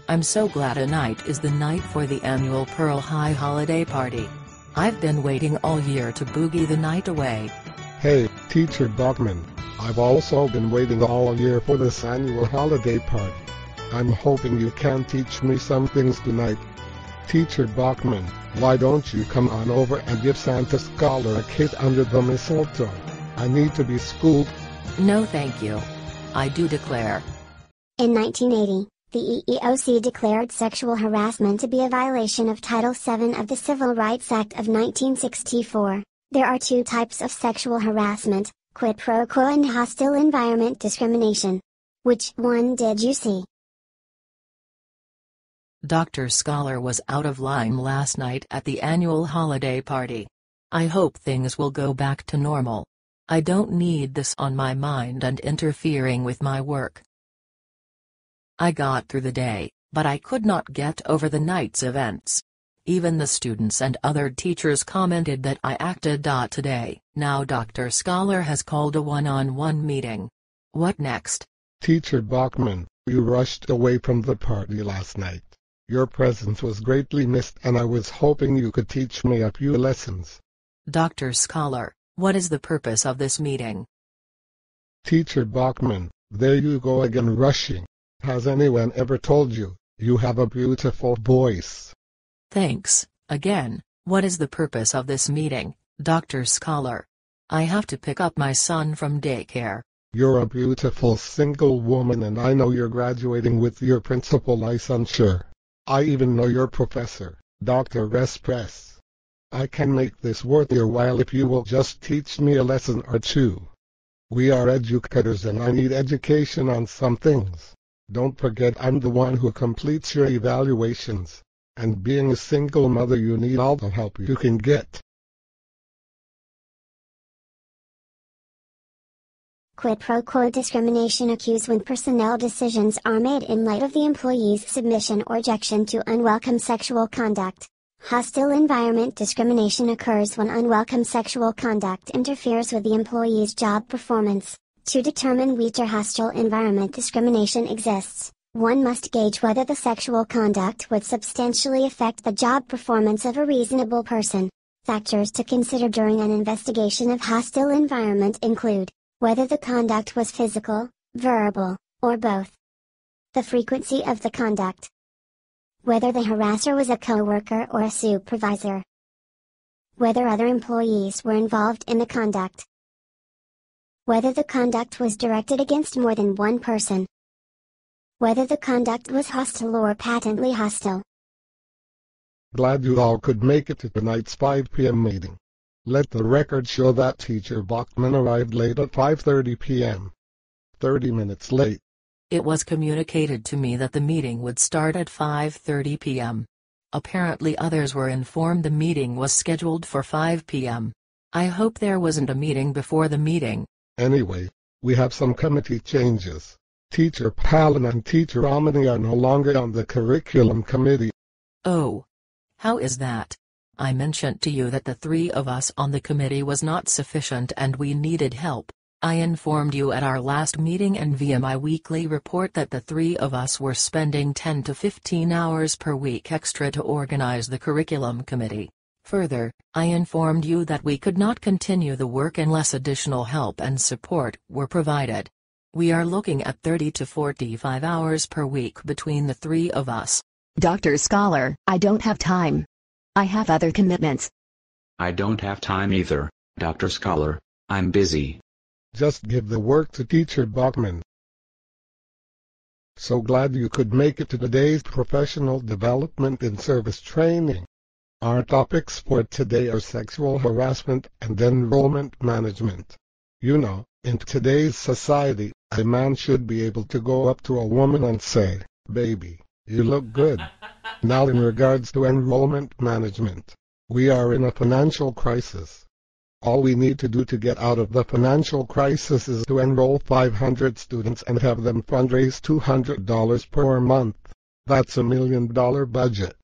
I'm so glad tonight is the night for the annual Pearl High holiday party. I've been waiting all year to boogie the night away. Hey, Teacher Bachman, I've also been waiting all year for this annual holiday party. I'm hoping you can teach me some things tonight. Teacher Bachman, why don't you come on over and give Santa Scholar a kiss under the mistletoe? I need to be schooled. No thank you. I do declare. In 1980, the EEOC declared sexual harassment to be a violation of Title VII of the Civil Rights Act of 1964. There are two types of sexual harassment, quid pro quo and hostile environment discrimination. Which one did you see? Dr. Scholar was out of line last night at the annual holiday party. I hope things will go back to normal. I don't need this on my mind and interfering with my work. I got through the day, but I could not get over the night's events. Even the students and other teachers commented that I acted today. Now Dr. Scholar has called a one-on-one meeting. What next? Teacher Bachman, you rushed away from the party last night. Your presence was greatly missed and I was hoping you could teach me a few lessons. Dr. Scholar, what is the purpose of this meeting? Teacher Bachman, there you go again rushing. Has anyone ever told you, you have a beautiful voice? Thanks, again, what is the purpose of this meeting, Dr. Scholar? I have to pick up my son from daycare. You're a beautiful single woman and I know you're graduating with your principal licensure. I even know your professor, Dr. Respress. I can make this worth your while if you will just teach me a lesson or two. We are educators and I need education on some things. Don't forget I'm the one who completes your evaluations, and being a single mother you need all the help you can get. Quid pro quo discrimination occurs when personnel decisions are made in light of the employee's submission or objection to unwelcome sexual conduct. Hostile environment discrimination occurs when unwelcome sexual conduct interferes with the employee's job performance. To determine whether hostile environment discrimination exists, one must gauge whether the sexual conduct would substantially affect the job performance of a reasonable person. Factors to consider during an investigation of hostile environment include whether the conduct was physical, verbal, or both. The frequency of the conduct. Whether the harasser was a coworker or a supervisor. Whether other employees were involved in the conduct. Whether the conduct was directed against more than one person. Whether the conduct was hostile or patently hostile. Glad you all could make it to tonight's 5 p.m. meeting. Let the record show that Teacher Bachman arrived late at 5:30 p.m. 30 minutes late. It was communicated to me that the meeting would start at 5:30 p.m. Apparently others were informed the meeting was scheduled for 5 p.m. I hope there wasn't a meeting before the meeting. Anyway, we have some committee changes. Teacher Palin and Teacher Omni are no longer on the curriculum committee. Oh. How is that? I mentioned to you that the three of us on the committee was not sufficient and we needed help. I informed you at our last meeting and via my weekly report that the three of us were spending 10 to 15 hours per week extra to organize the curriculum committee. Further, I informed you that we could not continue the work unless additional help and support were provided. We are looking at 30 to 45 hours per week between the three of us. Dr. Scholar, I don't have time. I have other commitments. I don't have time either, Dr. Scholar. I'm busy. Just give the work to Teacher Bachman. So glad you could make it to today's professional development and service training. Our topics for today are sexual harassment and enrollment management. You know, in today's society, a man should be able to go up to a woman and say, "Baby, you look good." Now in regards to enrollment management, we are in a financial crisis. All we need to do to get out of the financial crisis is to enroll 500 students and have them fundraise $200 per month. That's $1 million budget.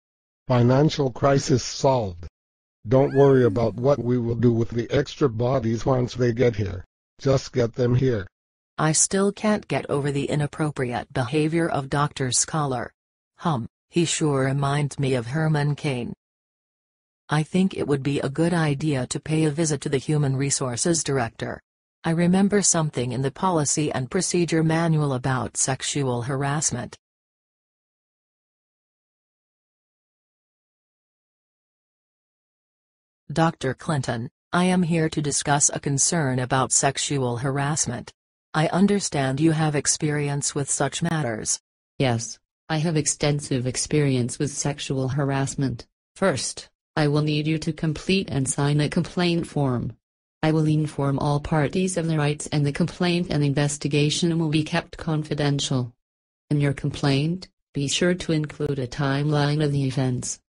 Financial crisis solved. Don't worry about what we will do with the extra bodies once they get here. Just get them here. I still can't get over the inappropriate behavior of Dr. Scholar. He sure reminds me of Herman Cain. I think it would be a good idea to pay a visit to the Human Resources Director. I remember something in the Policy and Procedure Manual about sexual harassment. Dr. Clinton, I am here to discuss a concern about sexual harassment. I understand you have experience with such matters. Yes, I have extensive experience with sexual harassment. First, I will need you to complete and sign a complaint form. I will inform all parties of their rights, and the complaint and investigation will be kept confidential. In your complaint, be sure to include a timeline of the events.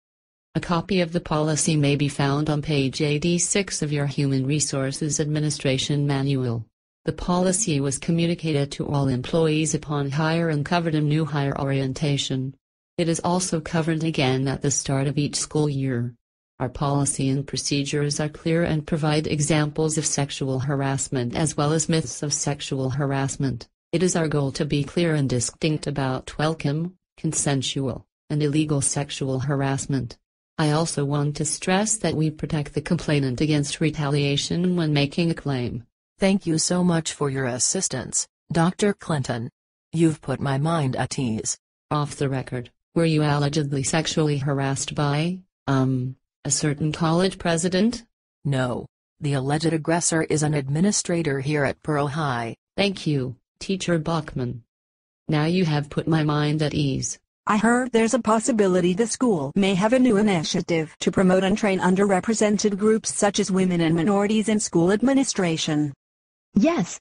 A copy of the policy may be found on page 86 of your Human Resources Administration Manual. The policy was communicated to all employees upon hire and covered in new hire orientation. It is also covered again at the start of each school year. Our policy and procedures are clear and provide examples of sexual harassment as well as myths of sexual harassment. It is our goal to be clear and distinct about welcome, consensual, and illegal sexual harassment. I also want to stress that we protect the complainant against retaliation when making a claim. Thank you so much for your assistance, Dr. Clinton. You've put my mind at ease. Off the record, were you allegedly sexually harassed by, a certain college president? No. The alleged aggressor is an administrator here at Pearl High. Thank you, Teacher Bachman. Now you have put my mind at ease. I heard there's a possibility the school may have a new initiative to promote and train underrepresented groups such as women and minorities in school administration. Yes.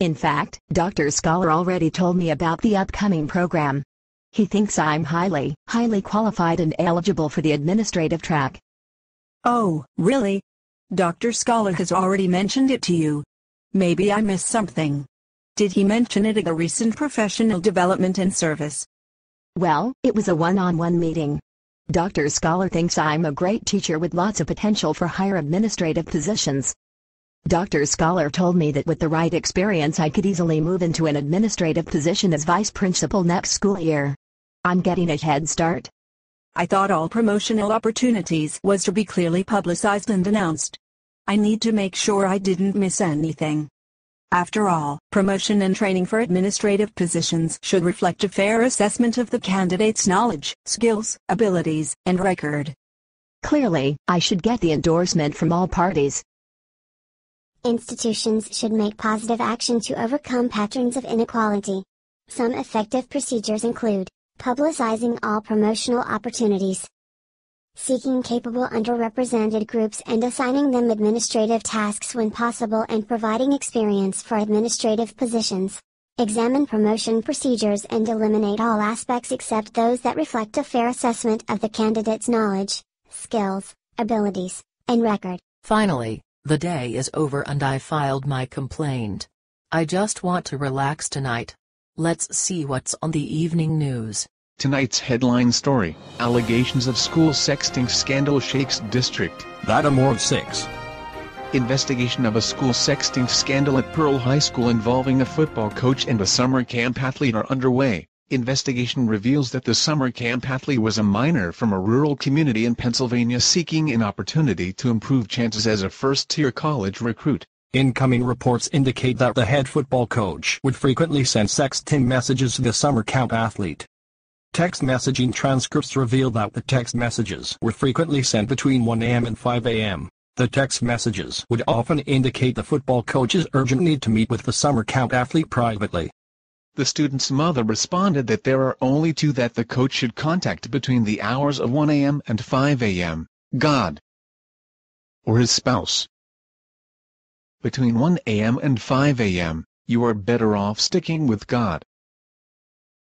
In fact, Dr. Scholar already told me about the upcoming program. He thinks I'm highly qualified and eligible for the administrative track. Oh, really? Dr. Scholar has already mentioned it to you. Maybe I missed something. Did he mention it at a recent professional development and service? Well, it was a one-on-one meeting. Dr. Scholar thinks I'm a great teacher with lots of potential for higher administrative positions. Dr. Scholar told me that with the right experience I could easily move into an administrative position as vice principal next school year. I'm getting a head start. I thought all promotional opportunities was to be clearly publicized and announced. I need to make sure I didn't miss anything. After all, promotion and training for administrative positions should reflect a fair assessment of the candidate's knowledge, skills, abilities, and record. Clearly, I should get the endorsement from all parties. Institutions should make positive action to overcome patterns of inequality. Some effective procedures include publicizing all promotional opportunities, seeking capable underrepresented groups and assigning them administrative tasks when possible, and providing experience for administrative positions. Examine promotion procedures and eliminate all aspects except those that reflect a fair assessment of the candidate's knowledge, skills, abilities, and record. Finally, the day is over and I filed my complaint. I just want to relax tonight. Let's see what's on the evening news. Tonight's headline story: allegations of school sexting scandal shakes district. That a more 6. Investigation of a school sexting scandal at Pearl High School involving a football coach and a summer camp athlete are underway. Investigation reveals that the summer camp athlete was a minor from a rural community in Pennsylvania seeking an opportunity to improve chances as a first-tier college recruit. Incoming reports indicate that the head football coach would frequently send sexting messages to the summer camp athlete. Text messaging transcripts reveal that the text messages were frequently sent between 1 a.m. and 5 a.m. The text messages would often indicate the football coach's urgent need to meet with the summer camp athlete privately. The student's mother responded that there are only two that the coach should contact between the hours of 1 a.m. and 5 a.m., God or his spouse. Between 1 a.m. and 5 a.m., you are better off sticking with God.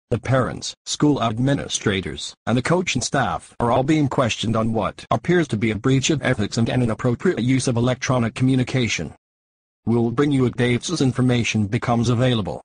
The parents, school administrators, and the coaching staff are all being questioned on what appears to be a breach of ethics and an inappropriate use of electronic communication. We'll bring you updates as information becomes available.